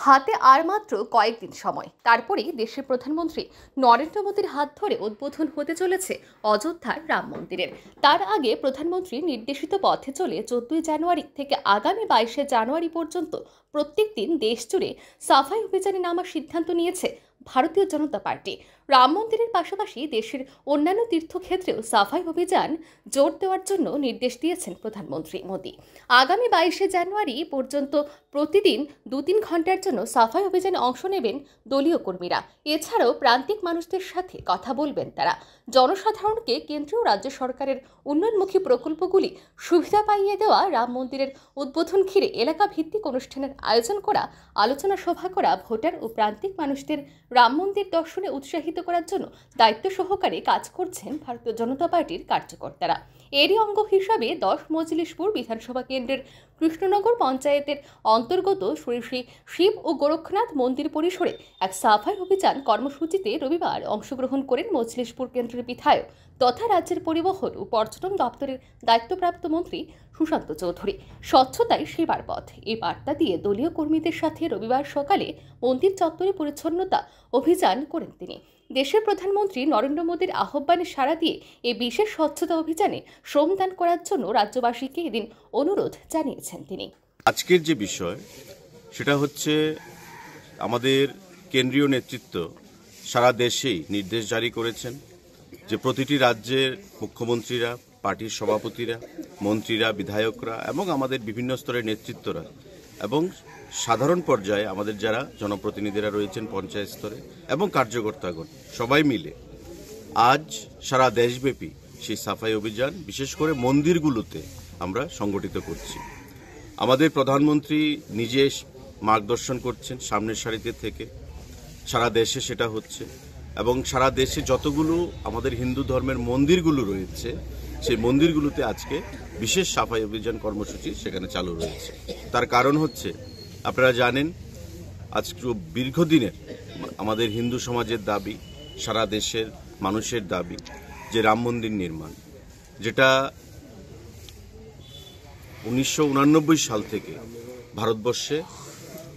হাতে আর মাত্র কয়েকদিন সময়, তারপরেই দেশের প্রধানমন্ত্রী নরেন্দ্র মোদীর হাত ধরে উদ্বোধন হতে চলেছে অযোধ্যার রাম মন্দিরের। তার আগে প্রধানমন্ত্রী নির্দেশিত পথে চলে 14 জানুয়ারি থেকে আগামী 22 জানুয়ারি পর্যন্ত প্রত্যেক দিন দেশ জুড়ে সাফাই অভিযানে নামার সিদ্ধান্ত নিয়েছে ভারতীয় জনতা পার্টি। রাম মন্দিরের পাশাপাশি দেশের অন্যান্য তীর্থক্ষেত্রেও সাফাই অভিযান জোর দেওয়ার জন্য নির্দেশ দিয়েছেন প্রধানমন্ত্রী মোদী। আগামী 22 জানুয়ারি পর্যন্ত প্রতিদিন 2-3 ঘন্টার জন্য সাফাই অভিযানে অংশ নেবেন দলীয় কর্মীরা। এছাড়াও প্রান্তিক মানুষদের সাথে কথা বলবেন তারা। জনসাধারণকে কেন্দ্রীয় রাজ্য সরকারের উন্নয়নমুখী প্রকল্পগুলি সুবিধা পাইয়ে দেওয়া, রাম মন্দিরের উদ্বোধন ঘিরে এলাকা ভিত্তিক অনুষ্ঠানের আয়োজন করা, আলোচনা সভা করা, ভোটার ও প্রান্তিক মানুষদের রাম মন্দির দর্শনে উৎসাহিত করার জন্য দায়িত্ব সহকারে কাজ করছেন ভারতীয় জনতা পার্টির কার্যকর্তারা। এরই অঙ্গ হিসাবে 10 মজলিশপুর বিধানসভা কেন্দ্রের কৃষ্ণনগর পঞ্চায়েতের অন্তর্গত শ্রী শ্রী শিব ও গোরক্ষনাথ মন্দির পরিসরে এক সাফাই অভিযান কর্মসূচিতে রবিবার অংশগ্রহণ করেন মজলিশপুর কেন্দ্রের বিধায়ক তথা রাজ্যের পরিবহন ও পর্যটন দপ্তরের দায়িত্বপ্রাপ্ত মন্ত্রী সুশান্ত চৌধুরী। স্বচ্ছতাই সেবার পথ, এই বার্তা দিয়ে দলীয় কর্মীদের সাথে রবিবার সকালে মন্দির চত্বরে পরিচ্ছন্নতা অভিযান করেন তিনি। দেশের প্রধানমন্ত্রী নরেন্দ্র মোদীর আহ্বানে সাড়া দিয়ে এই বিশেষ স্বচ্ছতা অভিযানে শ্রমদান করার জন্য রাজ্যবাসীকে এদিন অনুরোধ জানিয়েছেন তিনি। আজকের যে বিষয় সেটা হচ্ছে আমাদের কেন্দ্রীয় নেতৃত্ব সারা দেশেই নির্দেশ জারি করেছেন যে প্রতিটি রাজ্যের মুখ্যমন্ত্রীরা, পার্টির সভাপতিরা, মন্ত্রীরা, বিধায়করা এবং আমাদের বিভিন্ন স্তরের নেতৃত্বরা এবং সাধারণ পর্যায়ে আমাদের যারা জনপ্রতিনিধিরা রয়েছেন পঞ্চায়েত স্তরে এবং কার্যকর্তাগণ সবাই মিলে আজ সারা দেশব্যাপী সেই সাফাই অভিযান বিশেষ করে মন্দিরগুলোতে আমরা সংগঠিত করছি। আমাদের প্রধানমন্ত্রী নিজে মার্গদর্শন করছেন সামনের সারিতে থেকে, সারা দেশে সেটা হচ্ছে এবং সারা দেশে যতগুলো আমাদের হিন্দু ধর্মের মন্দিরগুলো রয়েছে সেই মন্দিরগুলোতে আজকে বিশেষ সাফাই অভিযান কর্মসূচি সেখানে চালু রয়েছে। তার কারণ হচ্ছে আপনারা জানেন আজকে দীর্ঘদিনের আমাদের হিন্দু সমাজের দাবি, সারা দেশের মানুষের দাবি যে রাম মন্দির নির্মাণ, যেটা 1989 সাল থেকে ভারতবর্ষে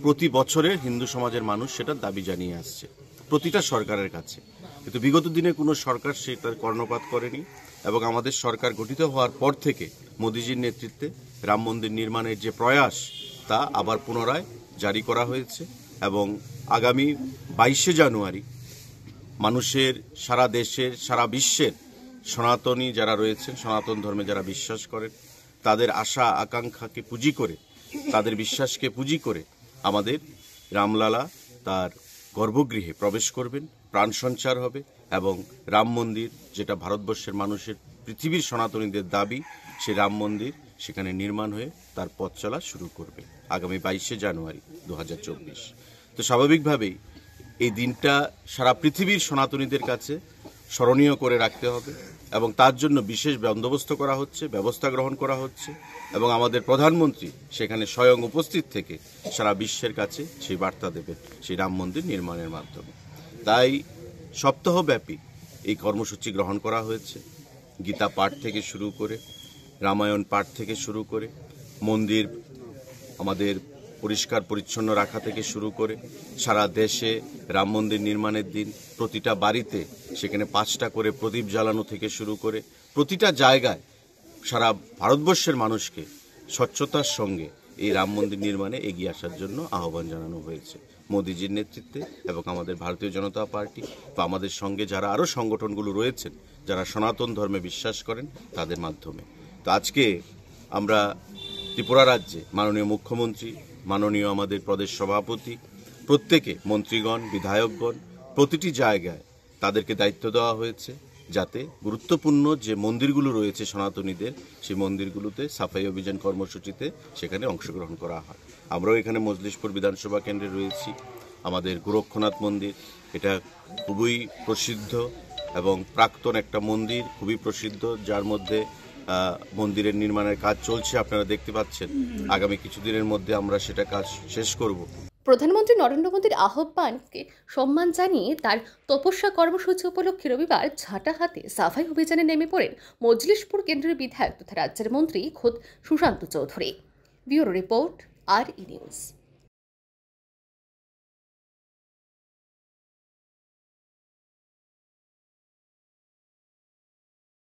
প্রতি বছরে হিন্দু সমাজের মানুষ সেটার দাবি জানিয়ে আসছে প্রতিটা সরকারের কাছে, কিন্তু বিগত দিনে কোনো সরকার সেটার কর্ণপাত করেনি এবং আমাদের সরকার গঠিত হওয়ার পর থেকে মোদিজির নেতৃত্বে রাম মন্দির নির্মাণের যে প্রয়াস তা আবার পুনরায় জারি করা হয়েছে এবং আগামী 22 জানুয়ারি মানুষের সারা দেশের সারা বিশ্বের সনাতনী যারা রয়েছেন, সনাতন ধর্মে যারা বিশ্বাস করেন, তাদের আশা আকাঙ্ক্ষাকে পুঁজি করে, তাদের বিশ্বাসকে পুঁজি করে আমাদের রামলালা তার গর্ভগৃহে প্রবেশ করবেন, প্রাণ সঞ্চার হবে এবং রাম মন্দির, যেটা ভারতবর্ষের মানুষের, পৃথিবীর সনাতনীদের দাবি, সেই রাম মন্দির সেখানে নির্মাণ হয়ে তার পথ চলা শুরু করবে আগামী 22 জানুয়ারি 2024। তো স্বাভাবিকভাবেই এই দিনটা সারা পৃথিবীর সনাতনীদের কাছে স্মরণীয় করে রাখতে হবে এবং তার জন্য বিশেষ বন্দোবস্ত করা হচ্ছে, ব্যবস্থা গ্রহণ করা হচ্ছে এবং আমাদের প্রধানমন্ত্রী সেখানে স্বয়ং উপস্থিত থেকে সারা বিশ্বের কাছে সেই বার্তা দেবেন সেই রাম মন্দির নির্মাণের মাধ্যমে। তাই সপ্তাহব্যাপী এই কর্মসূচি গ্রহণ করা হয়েছে। গীতা পাঠ থেকে শুরু করে, রামায়ণ পাঠ থেকে শুরু করে, মন্দির আমাদের পরিষ্কার পরিচ্ছন্ন রাখা থেকে শুরু করে সারা দেশে রাম মন্দির নির্মাণের দিন প্রতিটা বাড়িতে সেখানে 5টা করে প্রদীপ জ্বালানো থেকে শুরু করে প্রতিটা জায়গায় সারা ভারতবর্ষের মানুষকে স্বচ্ছতার সঙ্গে এই রাম মন্দির নির্মাণে এগিয়ে আসার জন্য আহ্বান জানানো হয়েছে মোদিজির নেতৃত্বে এবং আমাদের ভারতীয় জনতা পার্টি বা আমাদের সঙ্গে যারা আরও সংগঠনগুলো রয়েছেন যারা সনাতন ধর্মে বিশ্বাস করেন তাদের মাধ্যমে। তো আজকে আমরা ত্রিপুরা রাজ্যে মাননীয় মুখ্যমন্ত্রী, মাননীয় আমাদের প্রদেশ সভাপতি, প্রত্যেকে মন্ত্রীগণ, বিধায়কগণ প্রতিটি জায়গায় তাদেরকে দায়িত্ব দেওয়া হয়েছে যাতে গুরুত্বপূর্ণ যে মন্দিরগুলো রয়েছে সনাতনীদের, সেই মন্দিরগুলোতে সাফাই অভিযান কর্মসূচিতে সেখানে অংশগ্রহণ করা হয়। আমরাও এখানে মজলিশপুর বিধানসভা কেন্দ্রে রয়েছি। আমাদের গোরক্ষনাথ মন্দির, এটা খুবই প্রসিদ্ধ এবং প্রাক্তন একটা মন্দির, খুবই প্রসিদ্ধ, যার মধ্যে মন্দিরের নির্মাণের কাজ চলছে, আপনারা দেখতে পাচ্ছেন। আগামী কিছুদিনের মধ্যে আমরা সেটা কাজ শেষ করব। প্রধানমন্ত্রী নরেন্দ্র মোদীর আহ্বানকে সম্মান জানিয়ে তার তপস্যা কর্মসূচি উপলক্ষে রবিবার ঝাঁটা হাতে সাফাই অভিযানে নেমে পড়েন মজলিশপুর কেন্দ্রের বিধায়ক তথা রাজ্যের মন্ত্রী খোদ Sushanta Chowdhury. Bureau report, RE news.